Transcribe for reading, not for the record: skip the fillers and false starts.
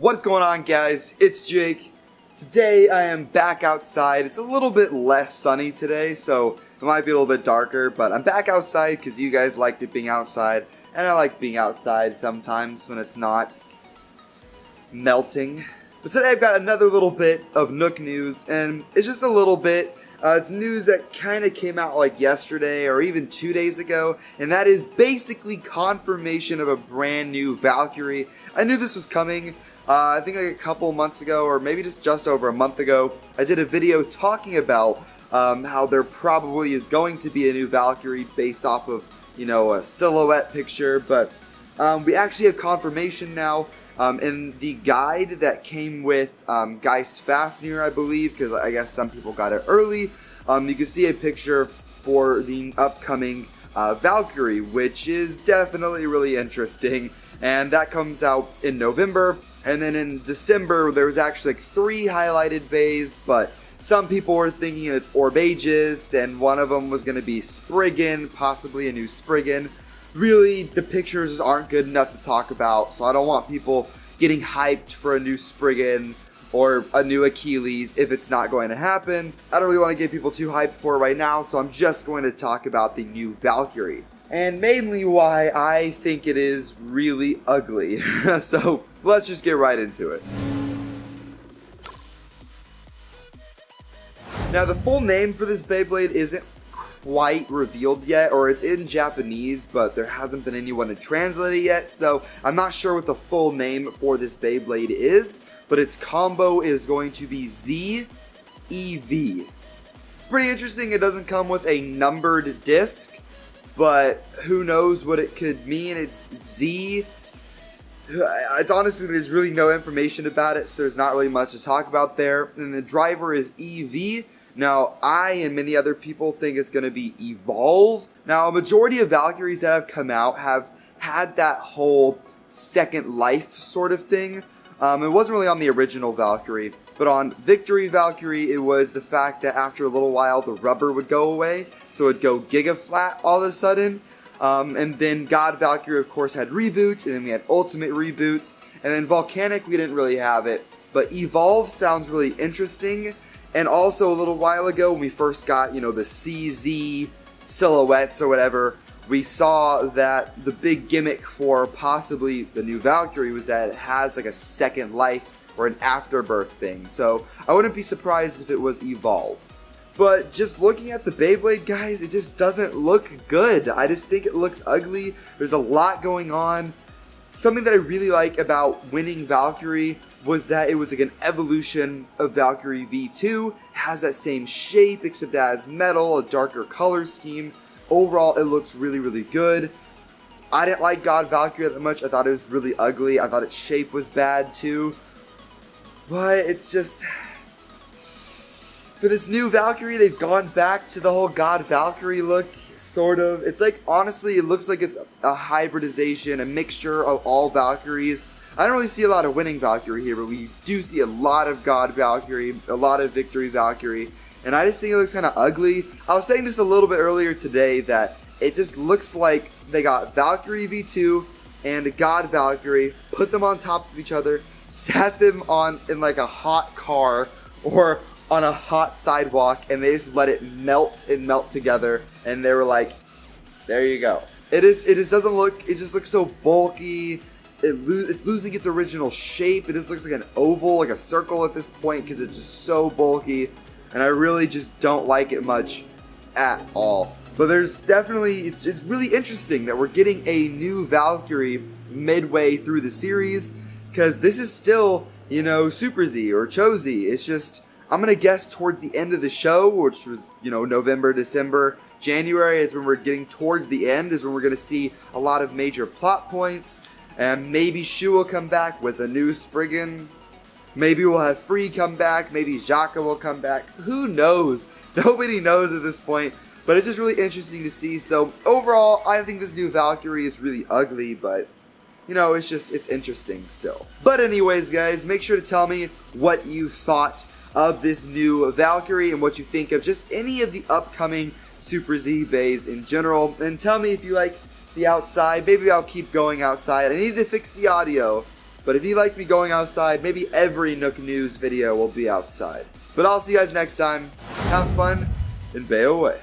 What's going on, guys? It's Jake. Today I am back outside. It's a little bit less sunny today, so it might be a little bit darker, but I'm back outside because you guys liked it being outside, and I like being outside sometimes when it's not melting. But today I've got another little bit of Nook news, and it's just a little bit. It's news that kind of came out like yesterday or even 2 days ago, and that is basically confirmation of a brand new Valkyrie. I knew this was coming. I think like a couple months ago, or maybe just over a month ago, I did a video talking about how there probably is going to be a new Valkyrie based off of, a silhouette picture, but we actually have confirmation now. In the guide that came with Geist Fafnir, I believe, because I guess some people got it early, you can see a picture for the upcoming Valkyrie, which is definitely really interesting, and that comes out in November. And then in December, there was actually like 3 highlighted bays, but some people were thinking it's Orbages, and one of them was going to be Spriggan, possibly a new Spriggan. Really, the pictures aren't good enough to talk about, so I don't want people getting hyped for a new Spriggan or a new Achilles if it's not going to happen. I don't really want to get people too hyped for it right now, so I'm just going to talk about the new Valkyrie. And mainly why I think it is really ugly. So let's just get right into it. Now, the full name for this Beyblade isn't quite revealed yet, or it's in Japanese, but there hasn't been anyone to translate it yet, so I'm not sure what the full name for this Beyblade is, but its combo is going to be Z.Ev. It's pretty interesting. It doesn't come with a numbered disc, but who knows what it could mean. It's Z. It's honestly, there's really no information about it, so there's not really much to talk about there. And the driver is EV. Now, I and many other people think it's going to be Evolve. Now, a majority of Valkyries that have come out have had that whole second life sort of thing. It wasn't really on the original Valkyrie, but on Victory Valkyrie, it was the fact that after a little while, the rubber would go away, so it'd go Giga Flat all of a sudden. And then God Valkyrie, of course, had reboots, and then we had Ultimate reboots, and then Volcanic, we didn't really have it. But Evolve sounds really interesting. And also a little while ago when we first got, the CZ silhouettes or whatever, we saw that the big gimmick for possibly the new Valkyrie was that it has like a second life or an afterbirth thing. So I wouldn't be surprised if it was Evolve. But just looking at the Beyblade, guys, it just doesn't look good. I just think it looks ugly. There's a lot going on. Something that I really like about winning Valkyrie was that it was like an evolution of Valkyrie V2. It has that same shape, except it has metal, a darker color scheme. Overall, it looks really, really good. I didn't like God Valkyrie that much. I thought it was really ugly. I thought its shape was bad too. But it's just, for this new Valkyrie, they've gone back to the whole God Valkyrie look, sort of. It's like, honestly, it looks like it's a hybridization, a mixture of all Valkyries. I don't really see a lot of winning Valkyrie here, but we do see a lot of God Valkyrie, a lot of Victory Valkyrie, and I just think it looks kind of ugly. I was saying just a little bit earlier today that it just looks like they got Valkyrie V2 and God Valkyrie, put them on top of each other, sat them in like a hot car or on a hot sidewalk, and they just let it melt and melt together, and they were like, there you go. It just doesn't look, it just looks so bulky. It's losing its original shape. It just looks like an oval, like a circle at this point, because it's just so bulky, and I really just don't like it much at all. But there's definitely, it's really interesting that we're getting a new Valkyrie midway through the series, because this is still, Super Z or Cho-Z. It's just, I'm going to guess towards the end of the show, which was, November, December, January is when we're getting towards the end, is when we're going to see a lot of major plot points. And maybe Shu will come back with a new Spriggan. Maybe we'll have Free come back. Maybe Xhaka will come back. Who knows? Nobody knows at this point. But it's just really interesting to see. So overall, I think this new Valkyrie is really ugly. But, it's interesting still. But anyways, guys, make sure to tell me what you thought of this new Valkyrie. And what you think of just any of the upcoming Super Z bays in general. And tell me if you like the outside. Maybe I'll keep going outside. I need to fix the audio. But if you like me going outside, maybe every Nook News video will be outside. But I'll see you guys next time. Have fun and bay away.